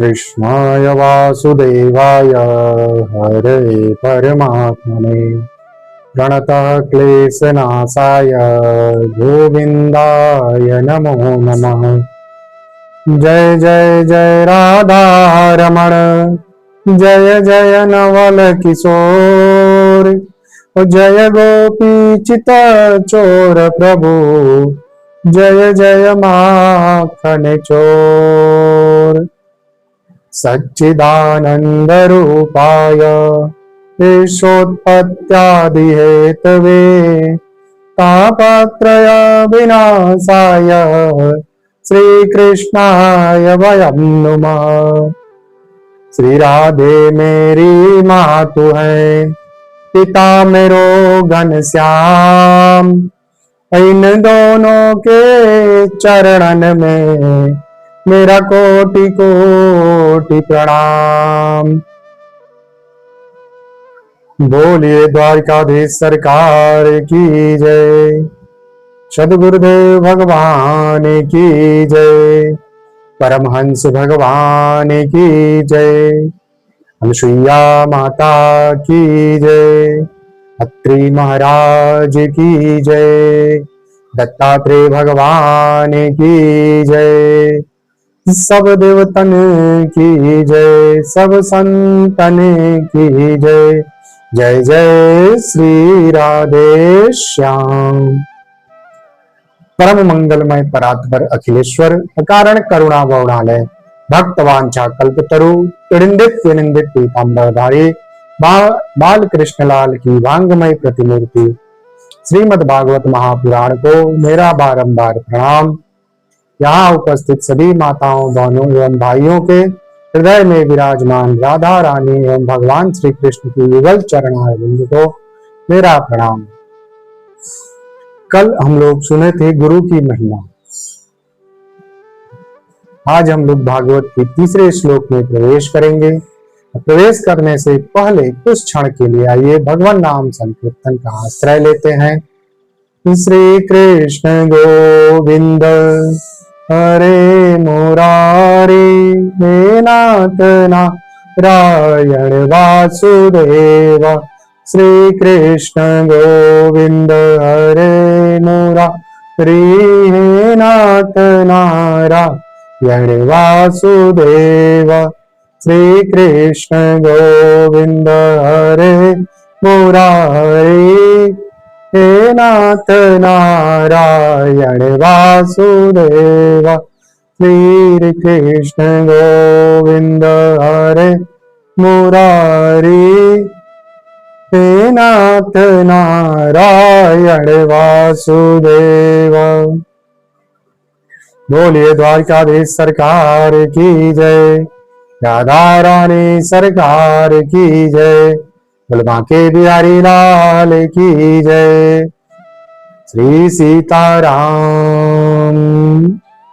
कृष्णाय वासुदेवाय हरे परमात्मने प्रणतः क्लेशनाशाय गोविन्दाय नमो नमः। जय जय जय राधा रमण, जय जय नवल किशोर, जय गोपी चित चोर प्रभु, जय जय माखन चोर। सच्चिदानंद रूपाय ईशोत्पत्त्यादि हेतवे तापत्रय विनाशाय श्री कृष्णाय वयं नुमः। श्री राधे मेरी मातु है, पिता मेरो घनश्याम, इन दोनों के चरणन में मेरा कोटि कोटि प्रणाम। बोलिए द्वारकाधीश सरकार की जय, सद्गुरुदेव भगवान की जय, परमहंस भगवान की जय, अनुसुईया माता की जय, अत्रि महाराज की जय, दत्तात्रेय भगवान की जय, सब देवतन की जय, सब संतन की जय। जय जय श्री राधे श्याम। परम मंगलमय परात्पर अखिलेश्वर अकारण करुणा बहुणालय भक्तवांछा कल्पतरु त्रिनिंदित विनिंदित पीतांबरधारी बाल कृष्णलाल की वांगमय प्रतिमूर्ति श्रीमद् भागवत महापुराण को मेरा बारंबार प्रणाम। यहाँ उपस्थित सभी माताओं, बहनों एवं भाइयों के हृदय में विराजमान राधा रानी एवं भगवान श्री कृष्ण की युगल चरणारविंद को मेरा प्रणाम। कल हम लोग सुने थे गुरु की महिमा। आज हम लोग भागवत के तीसरे श्लोक में प्रवेश करेंगे। प्रवेश करने से पहले कुछ क्षण के लिए आइए भगवान नाम संकीर्तन का आश्रय लेते हैं। श्री कृष्ण गोविंद हरे मुरारी, हे नाथ नारायण वासुदेव। श्री कृष्ण गोविंद हरे मुरारी, हे नाथ नारायण वासुदेव। श्री कृष्ण गोविंद हरे मुरारी, हे नाथ नारायण वासुदेव। श्री कृष्ण गोविंद हरे मुरारी, हे नाथ नारायण वासुदेव। बोलिए द्वारकाधीश सरकार की जय, राधा रानी सरकार की जय, बलवा के बिहारी लाल की जय। श्री सीताराम।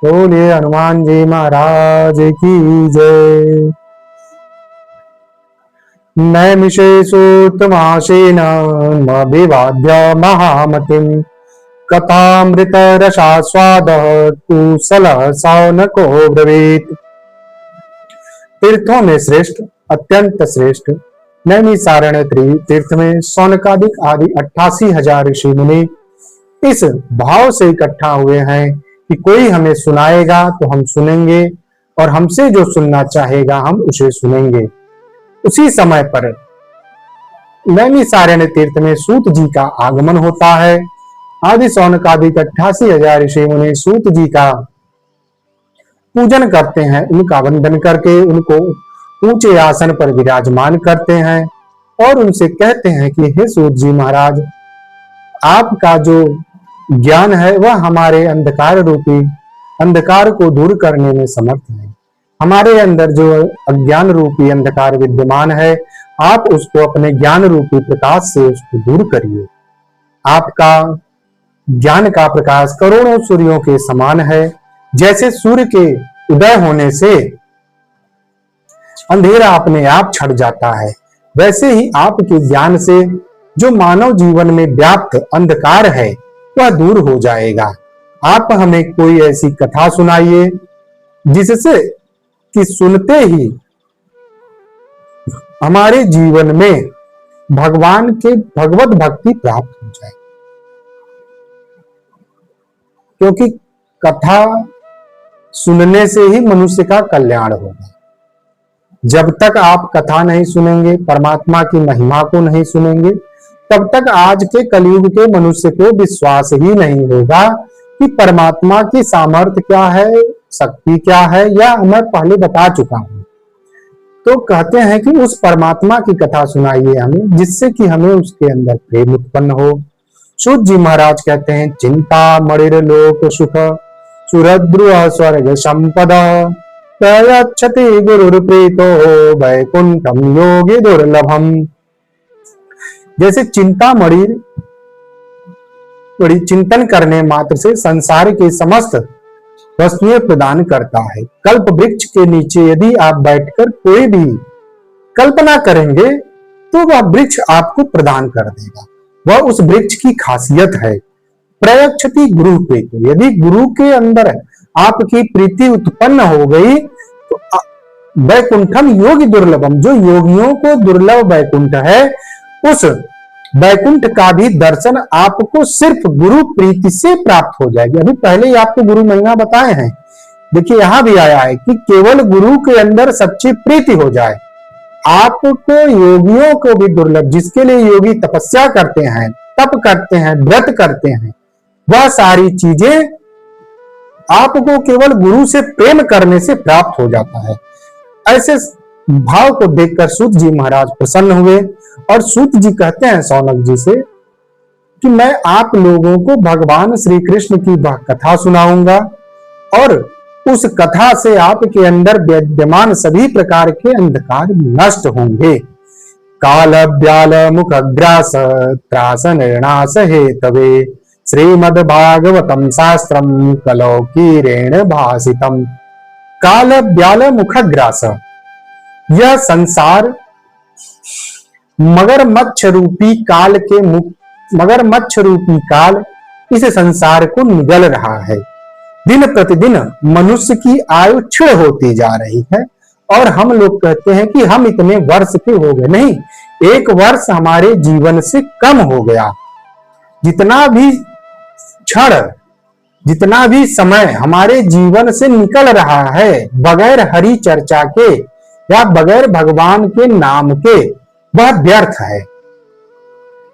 बोलिए हनुमान जी महाराज की जय। नैमिषेषुत्तमासेन अभिवाद्य महामतिं, कथामृत रसास्वादः कुशलः सौनको ब्रवीत्। तीर्थों में श्रेष्ठ, अत्यंत श्रेष्ठ नैमिषारण्य तीर्थ में सौनकादिक आदि 88,000 ऋषि मुनि इस भाव से इकट्ठा हुए हैं कि कोई हमें सुनाएगा तो हम सुनेंगे और हमसे जो सुनना चाहेगा हम उसे सुनेंगे। उसी समय पर नैमिषारण्य तीर्थ में सूत जी का आगमन होता है। आदि सौनकादिक 88,000 ऋषि मुनि सूत जी का पूजन करते हैं, उनका वंदन करके उनको ऊंचे आसन पर विराजमान करते हैं और उनसे कहते हैं कि हे सूत जी महाराज, आपका जो ज्ञान है वह हमारे अंधकार रूपी अंधकार को दूर करने में समर्थ है। हमारे अंदर जो अज्ञान रूपी अंधकार विद्यमान है, आप उसको अपने ज्ञान रूपी प्रकाश से उसको दूर करिए। आपका ज्ञान का प्रकाश करोड़ों सूर्यों के समान है। जैसे सूर्य के उदय होने से अंधेरा अपने आप छट जाता है, वैसे ही आपके ज्ञान से जो मानव जीवन में व्याप्त अंधकार है वह दूर हो जाएगा। आप हमें कोई ऐसी कथा सुनाइए जिससे कि सुनते ही हमारे जीवन में भगवान के भगवत भक्ति प्राप्त हो जाए। क्योंकि कथा सुनने से ही मनुष्य का कल्याण होगा। जब तक आप कथा नहीं सुनेंगे, परमात्मा की महिमा को नहीं सुनेंगे, तब तक आज के कलयुग के मनुष्य को विश्वास ही नहीं होगा कि परमात्मा की सामर्थ्य क्या है, शक्ति क्या है, या मैं पहले बता चुका हूं। तो कहते हैं कि उस परमात्मा की कथा सुनाइए हमें, जिससे कि हमें उसके अंदर प्रेम उत्पन्न हो। सूत जी महाराज कहते हैं, चिंता मणिर लोक सुख सुरद्रुह स्वर्ग संपदा प्रयच्छति गुरुर्प्रीतो वैकुंठम योगी दुर्लभम। जैसे चिंता मणि चिंतन करने मात्र से संसार के समस्त वस्तुएं प्रदान करता है। कल्प वृक्ष के नीचे यदि आप बैठकर कोई भी कल्पना करेंगे तो वह वृक्ष आपको प्रदान कर देगा। वह उस वृक्ष की खासियत है। प्रयच्छति गुरु प्रीतो, यदि गुरु के अंदर आपकी प्रीति उत्पन्न हो गई तो वैकुंठम योगी दुर्लभम, जो योगियों को दुर्लभ वैकुंठ है, उस वैकुंठ का भी दर्शन आपको सिर्फ गुरु प्रीति से प्राप्त हो जाएगी। अभी पहले ही आपको गुरु महिमा बताए हैं। देखिए यहां भी आया है कि केवल गुरु के अंदर सच्ची प्रीति हो जाए। आपको योगियों को भी दुर्लभ, जिसके लिए योगी तपस्या करते हैं, तप करते हैं, व्रत करते हैं, वह सारी चीजें आपको केवल गुरु से प्रेम करने से प्राप्त हो जाता है। ऐसे भाव को देखकर सूत जी महाराज प्रसन्न हुए और सूत जी कहते हैं शौनक जी से कि मैं आप लोगों को भगवान श्री कृष्ण की वह कथा सुनाऊंगा और उस कथा से आपके अंदर विद्यमान सभी प्रकार के अंधकार नष्ट होंगे। काल व्याल मुख ग्रास त्रास निर्णास हेतवे श्रीमद् भागवतम शास्त्रम कलौकीरेण भासितम। काल व्याल मुख ग्रास, यह संसार मगरमच्छ रूपी काल के मुख, मगरमच्छ रूपी काल इस संसार को निगल रहा है। दिन प्रतिदिन मनुष्य की आयु क्षीण होती जा रही है और हम लोग कहते हैं कि हम इतने वर्ष के हो गए। नहीं, एक वर्ष हमारे जीवन से कम हो गया। जितना भी क्षण, जितना भी समय हमारे जीवन से निकल रहा है बगैर हरि चर्चा के या बगैर भगवान के नाम के, वह व्यर्थ है।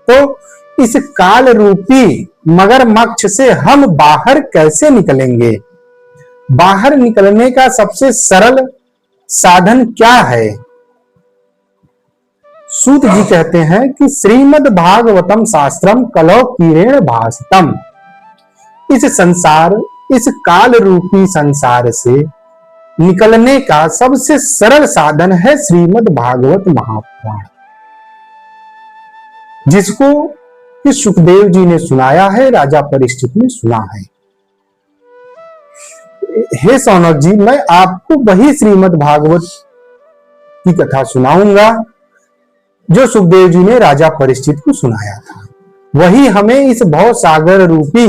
तो इस काल रूपी मगरमच्छ से हम बाहर कैसे निकलेंगे? बाहर निकलने का सबसे सरल साधन क्या है? सूत जी कहते हैं कि श्रीमद् भागवतम शास्त्रम कलौकीरेण भासितम। इस संसार, इस काल रूपी संसार से निकलने का सबसे सरल साधन है श्रीमद् भागवत महापुराण, जिसको कि सुखदेव जी ने सुनाया है, राजा परीक्षित ने सुना है। हे शौनक जी, मैं आपको वही श्रीमद् भागवत की कथा सुनाऊंगा जो सुखदेव जी ने राजा परीक्षित को सुनाया था। वही हमें इस भव सागर रूपी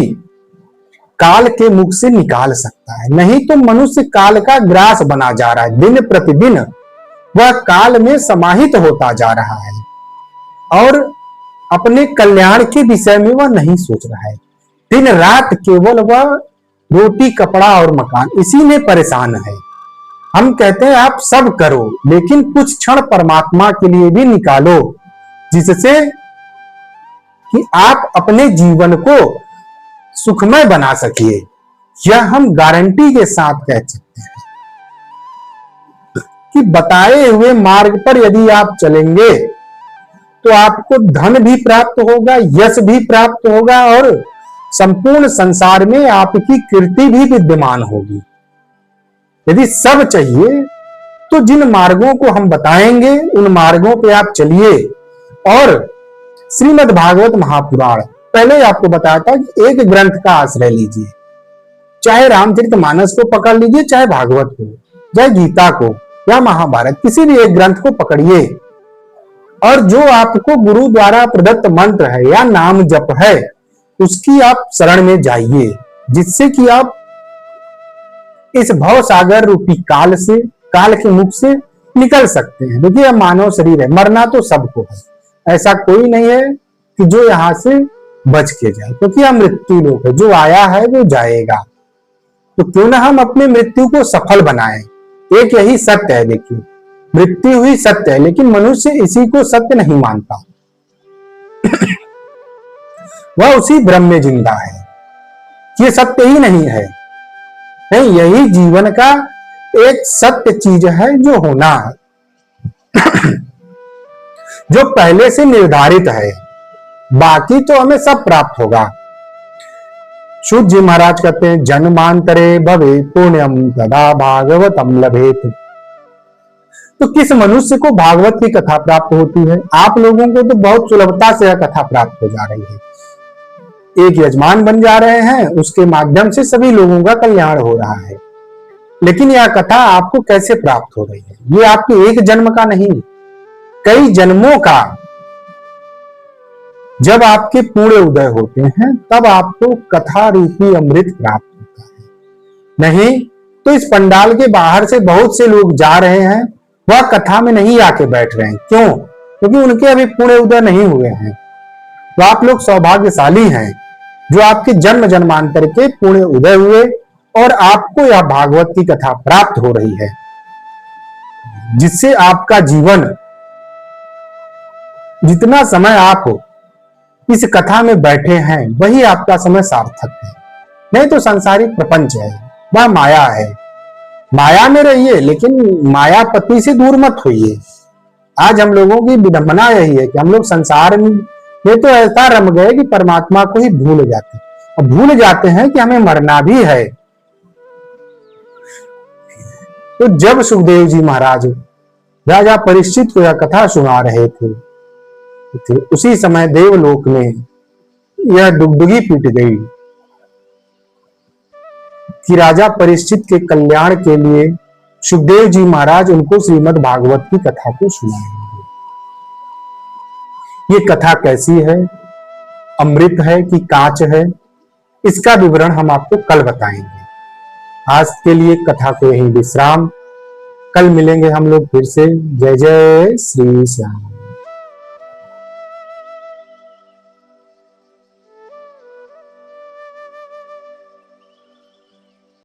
काल के मुख से निकाल सकता है। नहीं तो मनुष्य काल का ग्रास बना जा रहा है। दिन प्रतिदिन वह काल में समाहित होता जा रहा है और अपने कल्याण के विषय में वह नहीं सोच रहा है। दिन रात केवल वह रोटी, कपड़ा और मकान, इसी में परेशान है। हम कहते हैं आप सब करो, लेकिन कुछ क्षण परमात्मा के लिए भी निकालो, जिससे कि आप अपने जीवन को सुखमय बना सकिए। यह हम गारंटी के साथ कह सकते हैं कि बताए हुए मार्ग पर यदि आप चलेंगे तो आपको धन भी प्राप्त होगा, यश भी प्राप्त होगा और संपूर्ण संसार में आपकी कीर्ति भी विद्यमान होगी। यदि सब चाहिए तो जिन मार्गों को हम बताएंगे उन मार्गों पे आप चलिए। और श्रीमद् भागवत महापुराण, पहले आपको बताया था कि एक ग्रंथ का आश्रय लीजिए, चाहे रामचरितमानस को पकड़ लीजिए, चाहे भागवत को, चाहे गीता को या महाभारत, किसी भी एक ग्रंथ को पकड़िए और जो आपको गुरु द्वारा प्रदत्त मंत्र है या नाम जप है उसकी आप शरण में जाइए, जिससे कि आप इस भव सागर रूपी काल से काल के मुख से निकल सकते हैं। देखिए, यह मानव शरीर है, मरना तो सबको है, ऐसा कोई नहीं है कि जो यहाँ से बच के जाए, क्योंकि हम मृत्यु लोक है, जो आया है वो जाएगा। तो क्यों ना हम अपनी मृत्यु को सफल बनाएं। एक यही सत्य है। देखिए, मृत्यु ही सत्य है, लेकिन मनुष्य इसी को सत्य नहीं मानता। वह उसी भ्रम में जिंदा है, ये सत्य ही नहीं है। नहीं, यही जीवन का एक सत्य चीज है जो होना है, जो पहले से निर्धारित है। बाकी तो हमें सब प्राप्त होगा। शुद्ध जी महाराज कहते हैं, जन्मांतरे भवे पुण्यम तदा भागवतम लभेत। तो किस मनुष्य को भागवत की कथा प्राप्त होती है? आप लोगों को तो बहुत सुलभता से यह कथा प्राप्त हो जा रही है। एक यजमान बन जा रहे हैं, उसके माध्यम से सभी लोगों का कल्याण हो रहा है। लेकिन यह कथा आपको कैसे प्राप्त हो रही है? ये आपके एक जन्म का नहीं, कई जन्मों का। जब आपके पूरे उदय होते हैं, तब आपको कथा रूपी अमृत प्राप्त होता है। नहीं तो इस पंडाल के बाहर से बहुत से लोग जा रहे हैं, वह कथा में नहीं आके बैठ रहे हैं। क्यों? क्योंकि उनके अभी पूरे उदय नहीं हुए हैं। तो आप लोग सौभाग्यशाली हैं जो आपके जन्म जन्मांतर के पुण्य उदय हुए और आपको यह भागवत की कथा प्राप्त हो रही है, जिससे आपका जीवन, जितना समय आप इस कथा में बैठे हैं, वही आपका समय सार्थक है। नहीं तो संसारिक प्रपंच है, वह माया है। माया में रहिए, लेकिन मायापति से दूर मत होइए। आज हम लोगों की विडंबना यही है कि हम लोग संसार में तो ऐसा रम गए कि परमात्मा को ही भूल जाते हैं, और भूल जाते हैं कि हमें मरना भी है। तो जब सुखदेव जी महाराज राजा परीक्षित को यह कथा सुना रहे थे, उसी समय देवलोक में यह डुगडुगी पीट गई कि राजा परीक्षित के कल्याण के लिए सुखदेव जी महाराज उनको श्रीमद् भागवत की कथा को सुनाएंगे। ये कथा कैसी है, अमृत है कि कांच है, इसका विवरण हम आपको कल बताएंगे। आज के लिए कथा को यहीं विश्राम। कल मिलेंगे हम लोग फिर से। जय जय श्री श्याम।